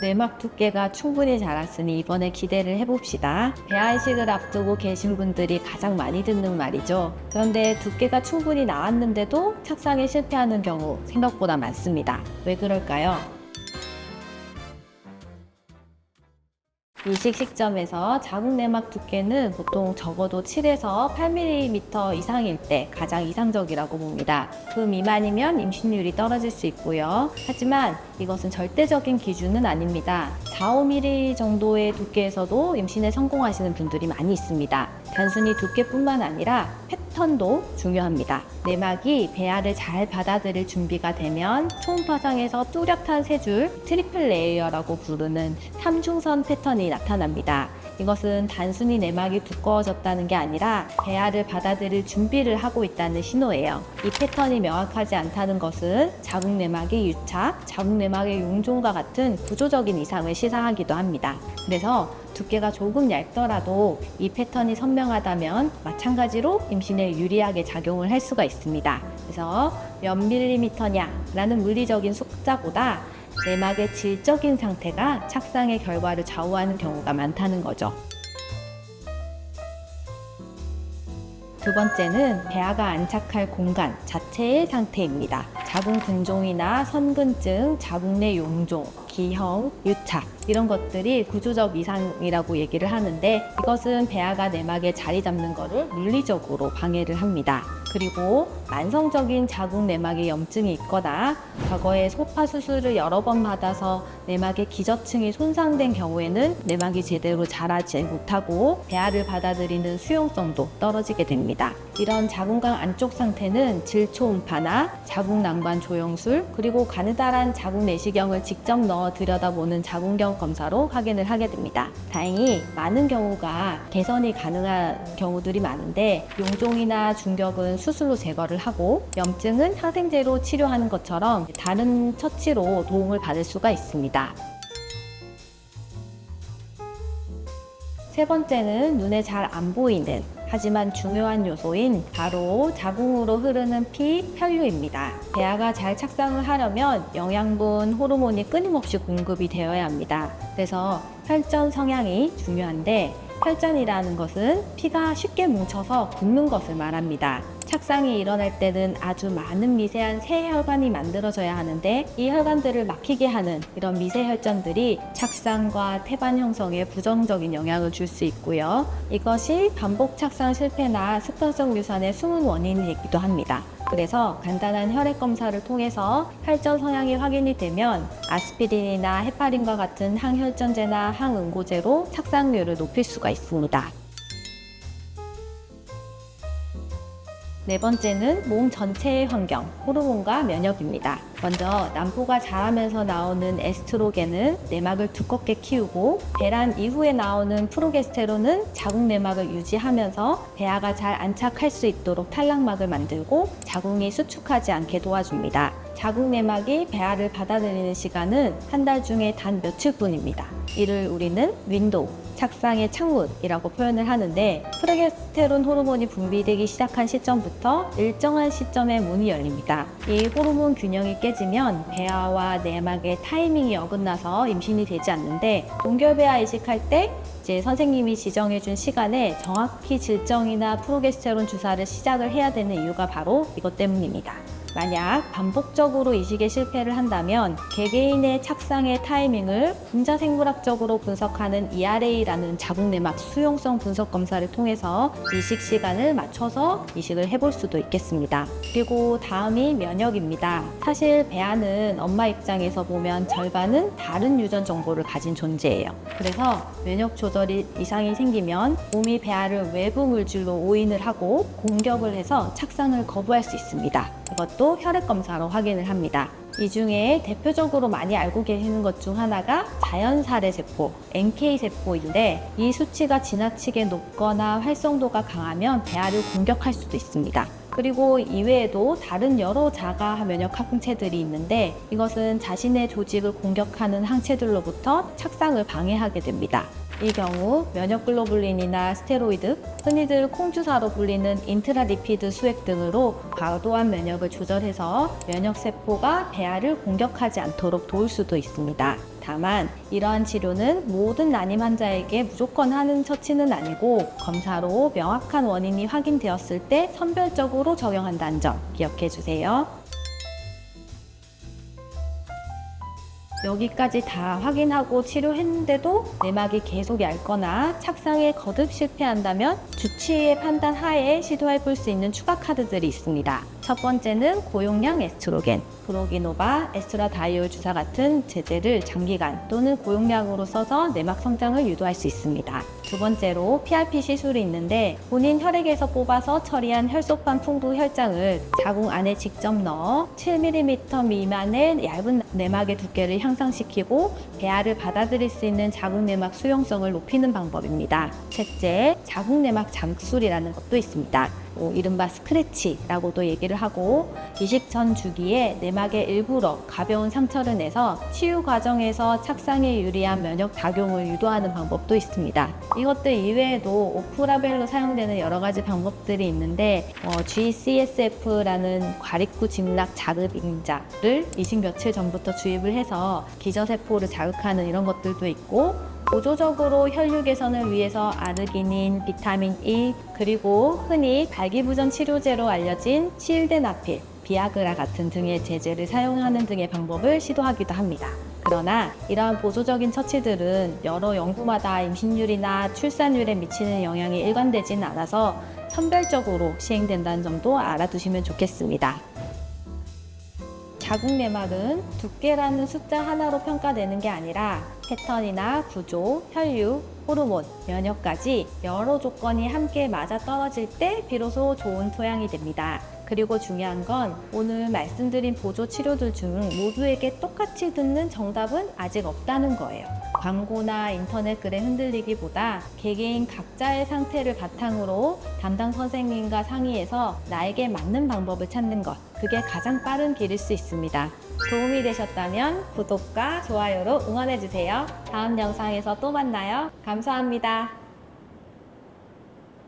내막 두께가 충분히 자랐으니 이번에 기대를 해봅시다. 배아 이식을 앞두고 계신 분들이 가장 많이 듣는 말이죠. 그런데 두께가 충분히 나왔는데도 착상에 실패하는 경우 생각보다 많습니다. 왜 그럴까요? 이식 시점에서 자궁 내막 두께는 보통 적어도 7에서 8mm 이상일 때 가장 이상적이라고 봅니다. 그 미만이면 임신율이 떨어질 수 있고요. 하지만 이것은 절대적인 기준은 아닙니다. 4, 5mm 정도의 두께에서도 임신에 성공하시는 분들이 많이 있습니다. 단순히 두께뿐만 아니라 패턴도 중요합니다. 내막이 배아를 잘 받아들일 준비가 되면 초음파상에서 뚜렷한 세 줄 트리플 레이어라고 부르는 3중선 패턴이 나타납니다. 이것은 단순히 내막이 두꺼워졌다는 게 아니라 배아를 받아들일 준비를 하고 있다는 신호예요. 이 패턴이 명확하지 않다는 것은 자궁 내막의 유착, 자궁 내막의 용종과 같은 구조적인 이상을 시사하기도 합니다. 그래서 두께가 조금 얇더라도 이 패턴이 선명하다면 마찬가지로 임신에 유리하게 작용을 할 수가 있습니다. 그래서 몇 밀리미터냐 라는 물리적인 숫자보다 내막의 질적인 상태가 착상의 결과를 좌우하는 경우가 많다는 거죠. 두 번째는 배아가 안착할 공간 자체의 상태입니다. 자궁 근종이나 선근증, 자궁 내 용종, 기형, 유착 이런 것들이 구조적 이상이라고 얘기를 하는데 이것은 배아가 내막에 자리 잡는 것을 물리적으로 방해를 합니다. 그리고 만성적인 자궁 내막에 염증이 있거나 과거에 소파 수술을 여러 번 받아서 내막의 기저층이 손상된 경우에는 내막이 제대로 자라지 못하고 배아를 받아들이는 수용성도 떨어지게 됩니다. 이런 자궁강 안쪽 상태는 질초음파나 자궁 낭관 조영술 그리고 가느다란 자궁 내시경을 직접 넣어 들여다보는 자궁경 검사로 확인을 하게 됩니다. 다행히 많은 경우가 개선이 가능한 경우들이 많은데 용종이나 중격은 수술로 제거를 하고 염증은 항생제로 치료하는 것처럼 다른 처치로 도움을 받을 수가 있습니다. 세 번째는 눈에 잘 안 보이는 하지만 중요한 요소인 바로 자궁으로 흐르는 피, 혈류입니다. 배아가 잘 착상을 하려면 영양분, 호르몬이 끊임없이 공급이 되어야 합니다. 그래서 혈전 성향이 중요한데 혈전이라는 것은 피가 쉽게 뭉쳐서 붓는 것을 말합니다. 착상이 일어날 때는 아주 많은 미세한 새 혈관이 만들어져야 하는데 이 혈관들을 막히게 하는 이런 미세 혈전들이 착상과 태반 형성에 부정적인 영향을 줄 수 있고요. 이것이 반복 착상 실패나 습관성 유산의 숨은 원인이 되기도 합니다. 그래서 간단한 혈액 검사를 통해서 혈전 성향이 확인이 되면 아스피린이나 헤파린과 같은 항혈전제나 항응고제로 착상률을 높일 수가 있습니다. 네 번째는 몸 전체의 환경, 호르몬과 면역입니다. 먼저 난포가 자라면서 나오는 에스트로겐은 내막을 두껍게 키우고 배란 이후에 나오는 프로게스테론은 자궁 내막을 유지하면서 배아가 잘 안착할 수 있도록 탈락막을 만들고 자궁이 수축하지 않게 도와줍니다. 자궁 내막이 배아를 받아들이는 시간은 한 달 중에 단 며칠뿐입니다. 이를 우리는 윈도우, 착상의 창문이라고 표현을 하는데 프로게스테론 호르몬이 분비되기 시작한 시점부터 일정한 시점에 문이 열립니다. 이 호르몬 균형이 깨지면 배아와 내막의 타이밍이 어긋나서 임신이 되지 않는데 동결배아 이식할 때 이제 선생님이 지정해준 시간에 정확히 질정이나 프로게스테론 주사를 시작을 해야 되는 이유가 바로 이것 때문입니다. 만약 반복적으로 이식에 실패를 한다면 개개인의 착상의 타이밍을 분자생물학적으로 분석하는 ERA라는 자궁내막 수용성 분석 검사를 통해서 이식 시간을 맞춰서 이식을 해볼 수도 있겠습니다. 그리고 다음이 면역입니다. 사실 배아는 엄마 입장에서 보면 절반은 다른 유전 정보를 가진 존재예요. 그래서 면역 조절이 이상이 생기면 몸이 배아를 외부 물질로 오인을 하고 공격을 해서 착상을 거부할 수 있습니다. 이것도 혈액 검사로 확인을 합니다. 이 중에 대표적으로 많이 알고 계시는 것 중 하나가 자연살해 세포, NK 세포인데 이 수치가 지나치게 높거나 활성도가 강하면 배아를 공격할 수도 있습니다. 그리고 이외에도 다른 여러 자가 면역 항체들이 있는데 이것은 자신의 조직을 공격하는 항체들로부터 착상을 방해하게 됩니다. 이 경우 면역글로불린이나 스테로이드, 흔히들 콩주사로 불리는 인트라리피드 수액 등으로 과도한 면역을 조절해서 면역세포가 배알을 공격하지 않도록 도울 수도 있습니다. 다만 이러한 치료는 모든 난임 환자에게 무조건 하는 처치는 아니고 검사로 명확한 원인이 확인되었을 때 선별적으로 적용한다는 점 기억해 주세요. 여기까지 다 확인하고 치료했는데도 내막이 계속 얇거나 착상에 거듭 실패한다면 주치의의 판단 하에 시도해 볼 수 있는 추가 카드들이 있습니다. 첫 번째는 고용량 에스트로겐, 프로기노바, 에스트라다이올 주사 같은 제제를 장기간 또는 고용량으로 써서 내막 성장을 유도할 수 있습니다. 두 번째로 PRP 시술이 있는데 본인 혈액에서 뽑아서 처리한 혈소판 풍부 혈장을 자궁 안에 직접 넣어 7mm 미만의 얇은 내막의 두께를 향상시키고 배알을 받아들일 수 있는 자궁 내막 수용성을 높이는 방법입니다. 셋째, 자궁 내막 장술이라는 것도 있습니다. 이른바 스크래치라고도 얘기를 하고 이식 전 주기에 내막의 일부러 가벼운 상처를 내서 치유 과정에서 착상에 유리한 면역 작용을 유도하는 방법도 있습니다. 이것들 이외에도 오프라벨로 사용되는 여러 가지 방법들이 있는데 GCSF라는 과립구 직락 자극 인자를 이식 며칠 전부터 주입을 해서 기저세포를 자극하는 이런 것들도 있고 보조적으로 혈류 개선을 위해서 아르기닌, 비타민 E, 그리고 흔히 발기부전 치료제로 알려진 실데나필, 비아그라 같은 등의 제제를 사용하는 등의 방법을 시도하기도 합니다. 그러나 이러한 보조적인 처치들은 여러 연구마다 임신율이나 출산율에 미치는 영향이 일관되지는 않아서 선별적으로 시행된다는 점도 알아두시면 좋겠습니다. 자궁 내막은 두께라는 숫자 하나로 평가되는 게 아니라 패턴이나 구조, 혈류, 호르몬, 면역까지 여러 조건이 함께 맞아떨어질 때 비로소 좋은 토양이 됩니다. 그리고 중요한 건 오늘 말씀드린 보조 치료들 중 모두에게 똑같이 듣는 정답은 아직 없다는 거예요. 광고나 인터넷 글에 흔들리기보다 개개인 각자의 상태를 바탕으로 담당 선생님과 상의해서 나에게 맞는 방법을 찾는 것, 그게 가장 빠른 길일 수 있습니다. 도움이 되셨다면 구독과 좋아요로 응원해주세요. 다음 영상에서 또 만나요. 감사합니다.